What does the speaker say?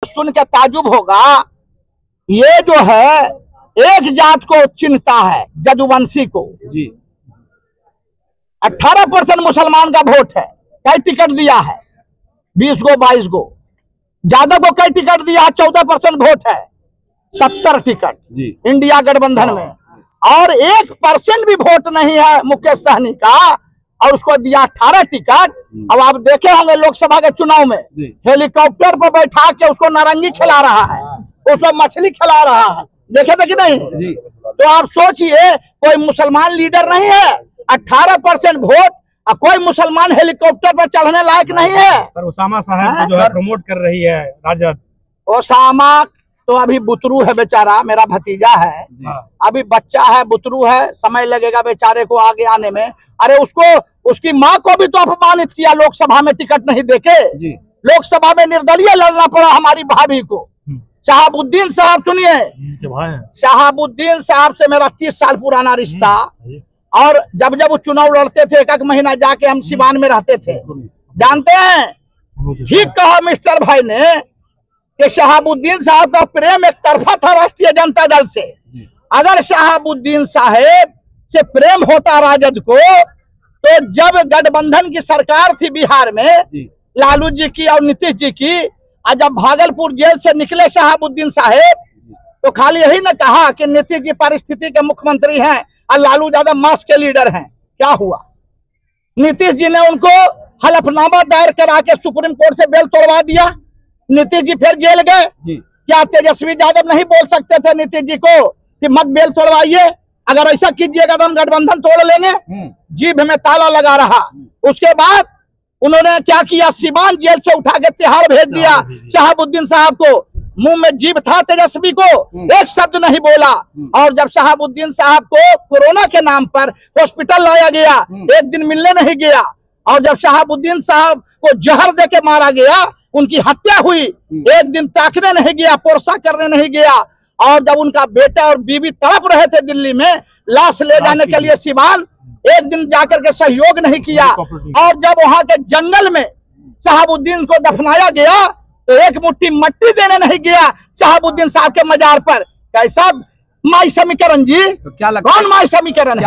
सुन के ताजुब होगा, ये जो है एक जात को चिन्हता है, जदुवंशी को जी। 18% मुसलमान का वोट है, कई टिकट दिया है 20 गो 22 गो। यादव को कई टिकट दिया है, 14% वोट है, 70 टिकट जी इंडिया गठबंधन में। और 1% भी वोट नहीं है मुकेश सहनी का, और उसको दिया 18 टिकट। अब आप देखे होंगे लोकसभा के चुनाव में हेलीकॉप्टर पर बैठा के उसको नारंगी खिला रहा है, उसको मछली खिला रहा है, देखे थे कि नहीं जी। तो आप सोचिए, कोई मुसलमान लीडर नहीं है, 18% वोट, और कोई मुसलमान हेलीकॉप्टर पर चढ़ने लायक नहीं है। सर उसामा साहब जो है प्रमोट कर रही है राजद। उसामा तो अभी बुतरू है बेचारा, मेरा भतीजा है, अभी बच्चा है, बुतरू है, समय लगेगा बेचारे को आगे आने में। अरे उसको, उसकी माँ को भी तो अपमानित किया लोकसभा में टिकट नहीं देके। लोकसभा में निर्दलीय लड़ना पड़ा हमारी भाभी को। शहाबुद्दीन साहब, सुनिए, शहाबुद्दीन साहब से मेरा 30 साल पुराना रिश्ता, और जब जब वो चुनाव लड़ते थे एक महीना जाके हम सिवान में रहते थे। जानते हैं, ठीक कहा मिस्टर भाई ने कि शहाबुद्दीन साहब का प्रेम एक तरफा था राष्ट्रीय जनता दल से। अगर शहाबुद्दीन साहब से प्रेम होता राजद को, तो जब गठबंधन की सरकार थी बिहार में लालू जी की और नीतीश जी की, और जब भागलपुर जेल से निकले शहाबुद्दीन साहब, तो खाली यही न कहा कि नीतीश जी परिस्थिति के मुख्यमंत्री हैं और लालू यादव मास के लीडर हैं। क्या हुआ, नीतीश जी ने उनको हलफनामा दायर करा के सुप्रीम कोर्ट से बेल तोड़वा दिया। नीतीश जी फिर जेल गए। क्या तेजस्वी यादव नहीं बोल सकते थे नीतीश जी को कि मत बेल तोड़वाइए, अगर ऐसा कीजिएगा तो हम गठबंधन तोड़ लेंगे? जीभ में ताला लगा रहा। उसके बाद उन्होंने क्या किया, सिवान जेल से उठा के तिहाड़ भेज दिया शहाबुद्दीन साहब को। मुंह में जीभ था तेजस्वी को, एक शब्द नहीं बोला। और जब शहाबुद्दीन साहब को कोरोना के नाम पर हॉस्पिटल लाया गया, एक दिन मिलने नहीं गया। और जब शहाबुद्दीन साहब को जहर दे के मारा गया, उनकी हत्या हुई, एक दिन ताकने नहीं गया, पोरसा करने नहीं गया। और जब उनका बेटा और बीवी तड़प रहे थे दिल्ली में लाश ले जाने के लिए सिवान, एक दिन जाकर के सहयोग नहीं किया। और जब वहां के जंगल में शहाबुद्दीन को दफनाया गया, तो एक मुट्ठी मट्टी देने नहीं गया शहाबुद्दीन साहब के मजार पर। कैसा माई समीकरण जी, तो क्या लगता कौन माई समीकरण है?